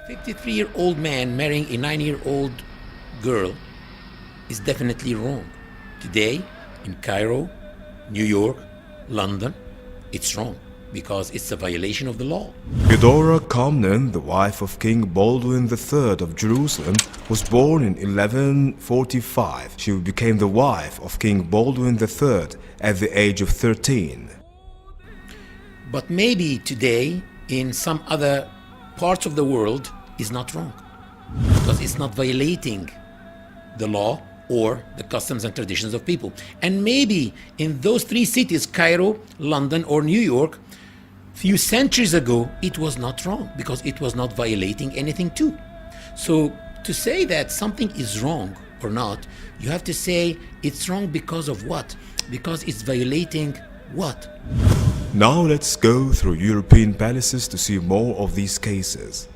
53-year-old man marrying a 9-year-old girl is definitely wrong. Today, in Cairo, New York, London, it's wrong because it's a violation of the law. Eudora Comnene, the wife of King Baldwin III of Jerusalem, was born in 1145. She became the wife of King Baldwin III at the age of 13. But maybe today, in some other parts of the world, is not wrong because it's not violating the law or the customs and traditions of people. And maybe in those three cities, Cairo, London, or New York, few centuries ago, it was not wrong because it was not violating anything too. So to say that something is wrong or not, you have to say it's wrong because of what? Because it's violating what? Now let's go through European palaces to see more of these cases.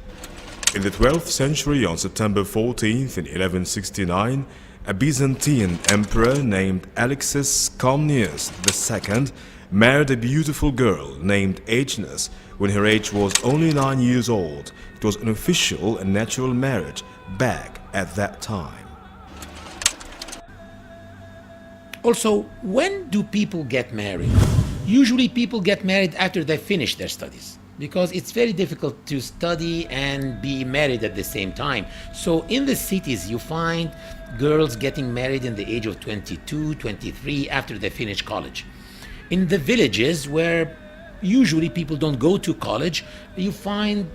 In the 12th century, on September 14th in 1169, a Byzantine emperor named Alexis Comnenus II married a beautiful girl named Agnes when her age was only 9 years old. It was an official and natural marriage back at that time. Also, when do people get married? Usually people get married after they finish their studies because it's very difficult to study and be married at the same time. So in the cities you find girls getting married in the age of 22, 23 after they finish college. In the villages where usually people don't go to college, you find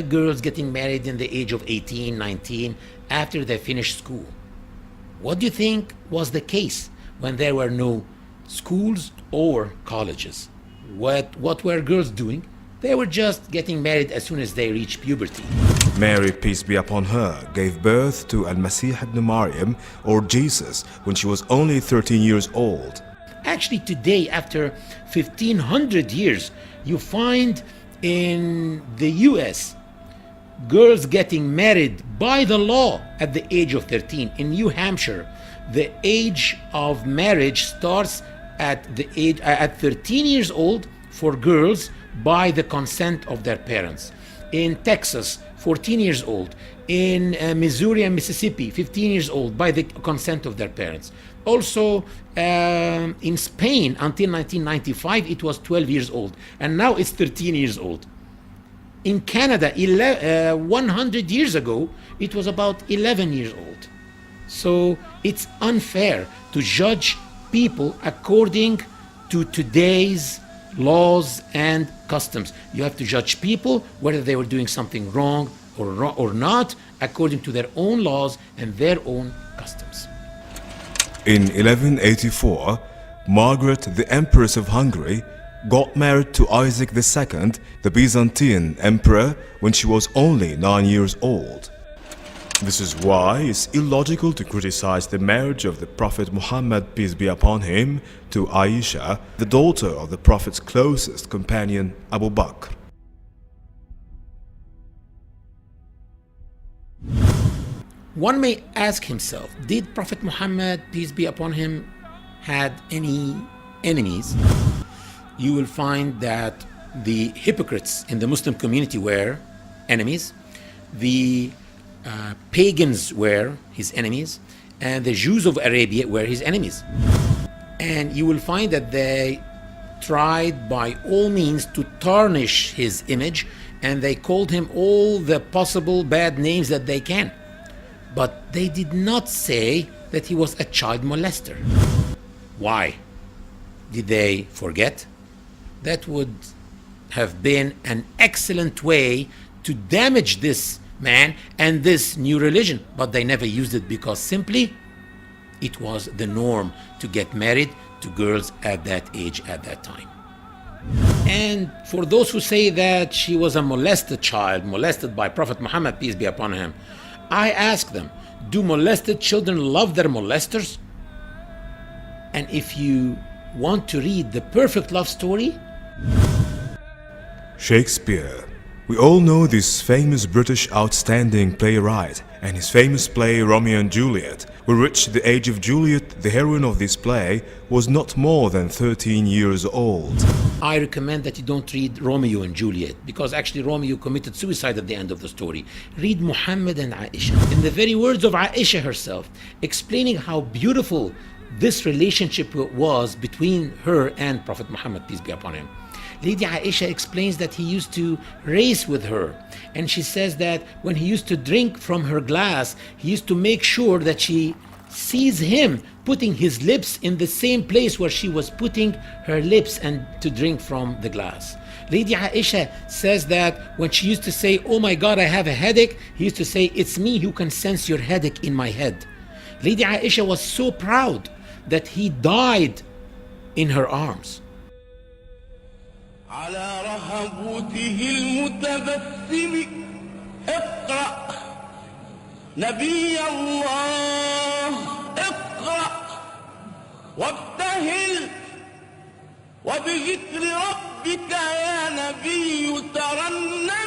girls getting married in the age of 18, 19 after they finish school. What do you think was the case when there were no schools or colleges? What were girls doing? They were just getting married as soon as they reached puberty. Mary, peace be upon her, gave birth to Al-Masih ibn Maryam, or Jesus, when she was only 13 years old. Actually, today, after 1500 years, you find in the US girls getting married by the law at the age of 13. In New Hampshire, the age of marriage starts at 13 years old for girls by the consent of their parents. In Texas, 14 years old. In Missouri and Mississippi, 15 years old by the consent of their parents. Also in Spain, until 1995, it was 12 years old. And now it's 13 years old. In Canada, 100 years ago, it was about 11 years old. So it's unfair to judge people according to today's laws and customs. You have to judge people whether they were doing something wrong or not according to their own laws and their own customs. In 1184, Margaret, the Empress of Hungary, got married to Isaac II, the Byzantine emperor, when she was only 9 years old. This is why it's illogical to criticize the marriage of the Prophet Muhammad, peace be upon him, to Aisha, the daughter of the Prophet's closest companion, Abu Bakr. One may ask himself, did Prophet Muhammad, peace be upon him, had any enemies? You will find that the hypocrites in the Muslim community were enemies. The pagans were his enemies, and the Jews of Arabia were his enemies. And you will find that they tried by all means to tarnish his image, and they called him all the possible bad names that they can. But they did not say that he was a child molester. Why? Did they forget? That would have been an excellent way to damage this man and this new religion, but they never used it because simply it was the norm to get married to girls at that age at that time. And for those who say that she was a molested child, molested by Prophet Muhammad, peace be upon him, I ask them, do molested children love their molesters? And if you want to read the perfect love story, Shakespeare, We all know this famous British outstanding playwright and his famous play Romeo and Juliet, with which the age of Juliet, the heroine of this play, was not more than 13 years old. I recommend that you don't read Romeo and Juliet, because actually Romeo committed suicide at the end of the story. Read Muhammad and Aisha, in the very words of Aisha herself, explaining how beautiful this relationship was between her and Prophet Muhammad, peace be upon him. Lady Aisha explains that he used to race with her, and she says that when he used to drink from her glass, he used to make sure that she sees him putting his lips in the same place where she was putting her lips and to drink from the glass. Lady Aisha says that when she used to say, "Oh my God, I have a headache," he used to say, "It's me who can sense your headache in my head." Lady Aisha was so proud that he died in her arms. على رهبوته المتبسم اقرأ نبي الله اقرأ وابتهل وبذكر ربك يا نبي ترنم